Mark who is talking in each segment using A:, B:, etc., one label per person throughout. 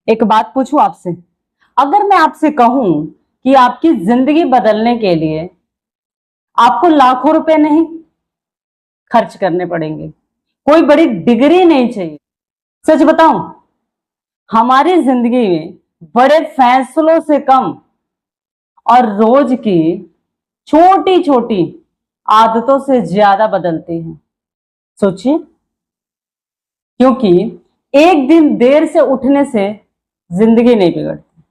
A: एक बात पूछूं आपसे। अगर मैं आपसे कहूं कि आपकी जिंदगी बदलने के लिए आपको लाखों रुपए नहीं खर्च करने पड़ेंगे, कोई बड़ी डिग्री नहीं चाहिए। सच बताऊं, हमारी जिंदगी में बड़े फैसलों से कम और रोज की छोटी छोटी आदतों से ज्यादा बदलती हैं। सोचिए, क्योंकि एक दिन देर से उठने से जिंदगी नहीं बिगड़ती।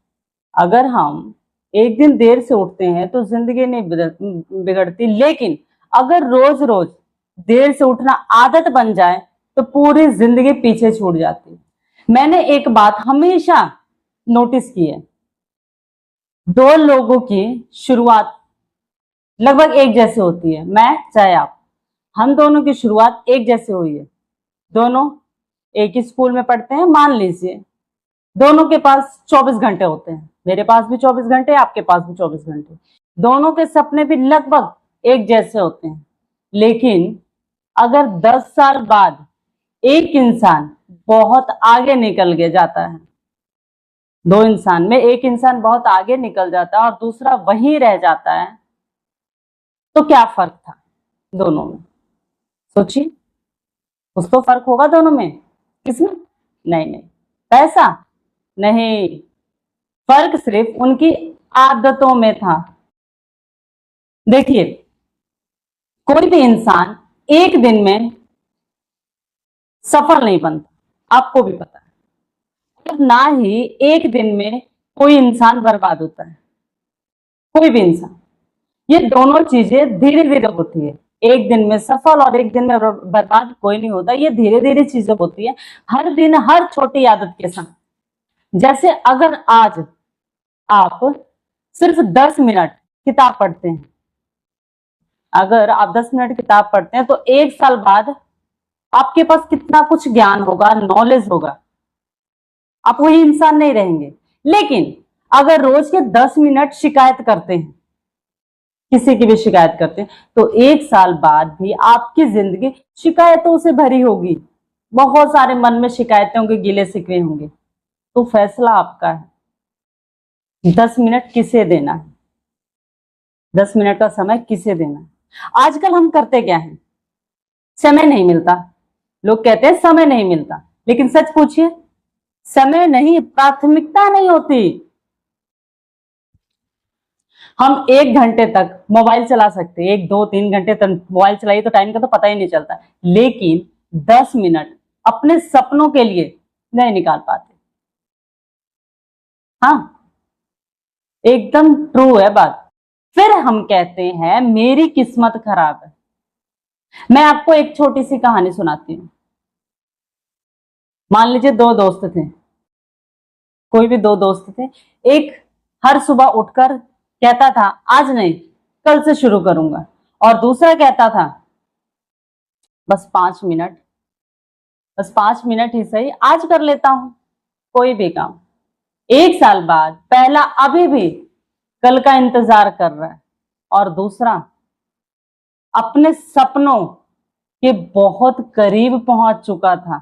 A: अगर हम एक दिन देर से उठते हैं तो जिंदगी नहीं बिगड़ती, लेकिन अगर रोज रोज देर से उठना आदत बन जाए तो पूरी जिंदगी पीछे छूट जाती है। मैंने एक बात हमेशा नोटिस की है, दो लोगों की शुरुआत लगभग एक जैसे होती है। मैं चाहे आप, हम दोनों की शुरुआत एक जैसे हुई है। दोनों एक ही स्कूल में पढ़ते हैं। मान लीजिए दोनों के पास 24 घंटे होते हैं, मेरे पास भी 24 घंटे, आपके पास भी 24 घंटे। दोनों के सपने भी लगभग एक जैसे होते हैं, लेकिन अगर 10 साल बाद एक इंसान बहुत आगे निकल के जाता है, दो इंसान में एक इंसान बहुत आगे निकल जाता है और दूसरा वहीं रह जाता है, तो क्या फर्क था दोनों में? सोचिए, कुछ तो फर्क होगा दोनों में। किसमें? नहीं नहीं, पैसा नहीं, फर्क सिर्फ उनकी आदतों में था। देखिए, कोई भी इंसान एक दिन में सफल नहीं बनता, आपको भी पता है। और ना ही एक दिन में कोई इंसान बर्बाद होता है, कोई भी इंसान। ये दोनों चीजें धीरे धीरे होती है। एक दिन में सफल और एक दिन में बर्बाद कोई नहीं होता, ये धीरे धीरे चीजें होती है, हर दिन हर छोटी आदत के साथ। जैसे अगर आज आप सिर्फ 10 मिनट किताब पढ़ते हैं, अगर आप 10 मिनट किताब पढ़ते हैं तो एक साल बाद आपके पास कितना कुछ ज्ञान होगा, नॉलेज होगा, आप वही इंसान नहीं रहेंगे। लेकिन अगर रोज के 10 मिनट शिकायत करते हैं, किसी की भी शिकायत करते हैं, तो एक साल बाद भी आपकी जिंदगी शिकायतों से भरी होगी। बहुत सारे मन में शिकायतें होंगी, गिले शिकवे होंगे। तो फैसला आपका है, 10 मिनट किसे देना है, 10 मिनट का समय किसे देना है। आजकल हम करते क्या है? समय नहीं मिलता, लोग कहते हैं समय नहीं मिलता, लेकिन सच पूछिए, समय नहीं, प्राथमिकता नहीं होती। हम 1 घंटे तक मोबाइल चला सकते हैं, 1 2 3 घंटे तक मोबाइल चलाइए तो टाइम का तो पता ही नहीं चलता, लेकिन 10 मिनट अपने सपनों के लिए नहीं निकाल पाते। हाँ, एकदम ट्रू है बात। फिर हम कहते हैं मेरी किस्मत खराब है। मैं आपको एक छोटी सी कहानी सुनाती हूँ। मान लीजिए दो दोस्त थे, कोई भी दो दोस्त थे। एक हर सुबह उठकर कहता था आज नहीं, कल से शुरू करूंगा, और दूसरा कहता था बस 5 मिनट, बस 5 मिनट ही सही, आज कर लेता हूं कोई भी काम। एक साल बाद पहला अभी भी कल का इंतजार कर रहा है, और दूसरा अपने सपनों के बहुत करीब पहुंच चुका था।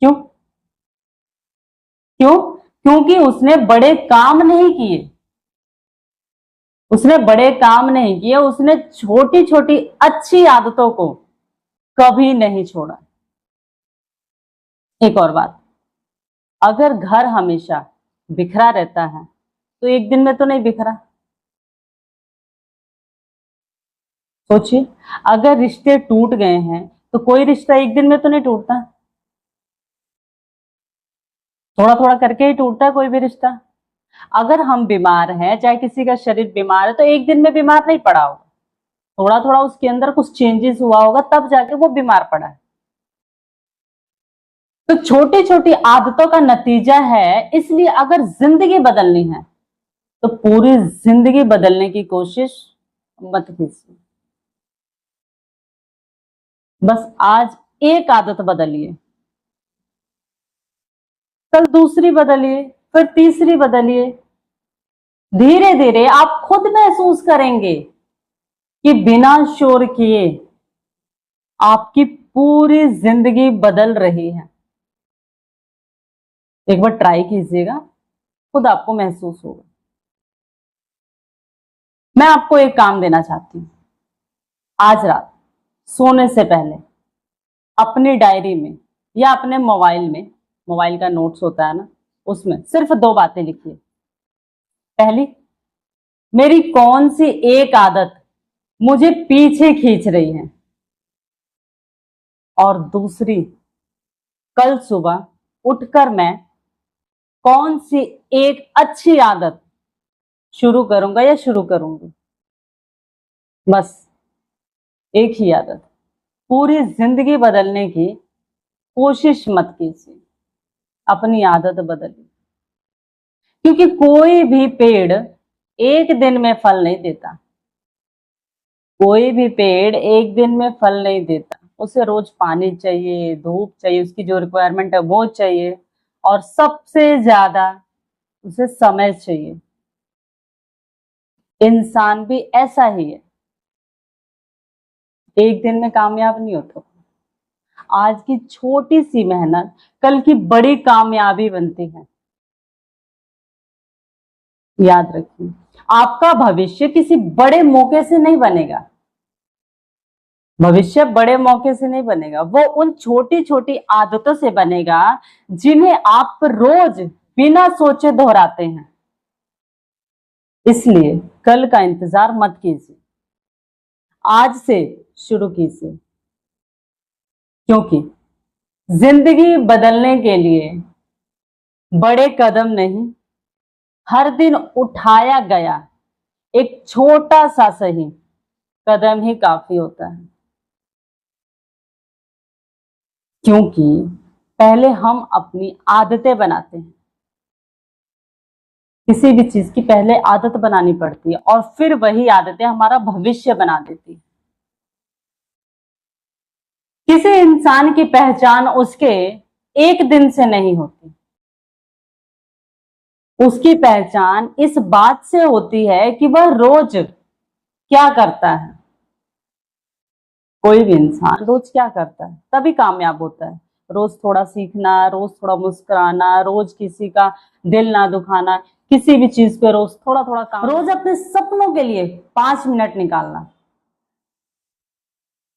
A: क्यों? क्यों? क्योंकि उसने बड़े काम नहीं किए, उसने बड़े काम नहीं किए, उसने छोटी छोटी अच्छी आदतों को कभी नहीं छोड़ा। एक और बात, अगर घर हमेशा बिखरा रहता है तो एक दिन में तो नहीं बिखरा। सोचिए, अगर रिश्ते टूट गए हैं तो कोई रिश्ता एक दिन में तो नहीं टूटता, थोड़ा थोड़ा करके ही टूटता है कोई भी रिश्ता। अगर हम बीमार हैं, चाहे किसी का शरीर बीमार है, तो एक दिन में बीमार नहीं पड़ा होगा, थोड़ा थोड़ा उसके अंदर कुछ चेंजेस हुआ होगा, तब जाके वो बीमार पड़ा है। तो छोटी छोटी आदतों का नतीजा है। इसलिए अगर जिंदगी बदलनी है तो पूरी जिंदगी बदलने की कोशिश मत कीजिए, बस आज एक आदत बदलिए, कल दूसरी बदलिए, फिर तीसरी बदलिए। धीरे धीरे आप खुद महसूस करेंगे कि बिना शोर किए आपकी पूरी जिंदगी बदल रही है। एक बार ट्राई कीजिएगा, खुद आपको महसूस होगा। मैं आपको एक काम देना चाहती हूँ। आज रात सोने से पहले अपनी डायरी में या अपने मोबाइल में, मोबाइल का नोट्स होता है ना, उसमें सिर्फ 2 बातें लिखिए। पहली, मेरी कौन सी एक आदत मुझे पीछे खींच रही है, और दूसरी, कल सुबह उठकर मैं कौन सी एक अच्छी आदत शुरू करूंगा या शुरू करूंगी। बस एक ही आदत, पूरी जिंदगी बदलने की कोशिश मत कीजिए, अपनी आदत बदलिए। क्योंकि कोई भी पेड़ एक दिन में फल नहीं देता, कोई भी पेड़ एक दिन में फल नहीं देता। उसे रोज पानी चाहिए, धूप चाहिए, उसकी जो रिक्वायरमेंट है वो चाहिए, और सबसे ज्यादा उसे समय चाहिए। इंसान भी ऐसा ही है, एक दिन में कामयाब नहीं होता। आज की छोटी सी मेहनत कल की बड़ी कामयाबी बनती है। याद रखिए, आपका भविष्य किसी बड़े मौके से नहीं बनेगा, भविष्य बड़े मौके से नहीं बनेगा, वो उन छोटी छोटी आदतों से बनेगा जिन्हें आप रोज बिना सोचे दोहराते हैं। इसलिए कल का इंतजार मत कीजिए, आज से शुरू कीजिए। क्योंकि जिंदगी बदलने के लिए बड़े कदम नहीं, हर दिन उठाया गया एक छोटा सा सही कदम ही काफी होता है। क्योंकि पहले हम अपनी आदतें बनाते हैं, किसी भी चीज की पहले आदत बनानी पड़ती है, और फिर वही आदतें हमारा भविष्य बना देती है। किसी इंसान की पहचान उसके एक दिन से नहीं होती, उसकी पहचान इस बात से होती है कि वह रोज क्या करता है। कोई भी इंसान रोज क्या करता है तभी कामयाब होता है। रोज थोड़ा सीखना, रोज थोड़ा मुस्कुराना, रोज किसी का दिल ना दुखाना, किसी भी चीज पे रोज थोड़ा थोड़ा काम, रोज अपने सपनों के लिए 5 मिनट निकालना।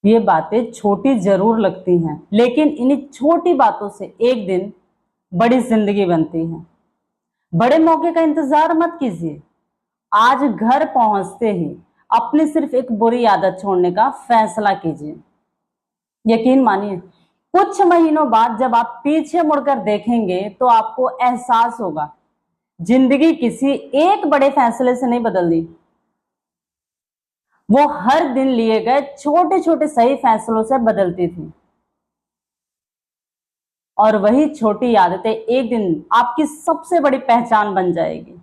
A: ये बातें छोटी जरूर लगती हैं, लेकिन इन्हीं छोटी बातों से एक दिन बड़ी जिंदगी बनती है। बड़े मौके का इंतजार मत कीजिए, आज घर पहुंचते ही अपनी सिर्फ एक बुरी आदत छोड़ने का फैसला कीजिए। यकीन मानिए, कुछ महीनों बाद जब आप पीछे मुड़कर देखेंगे तो आपको एहसास होगा जिंदगी किसी एक बड़े फैसले से नहीं बदलती, वो हर दिन लिए गए छोटे छोटे सही फैसलों से बदलती थी। और वही छोटी आदतें एक दिन आपकी सबसे बड़ी पहचान बन जाएगी।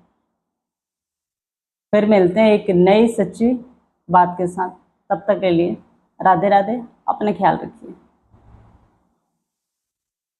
A: फिर मिलते हैं एक नई सच्ची बात के साथ, तब तक के लिए राधे राधे, अपने ख्याल रखिए।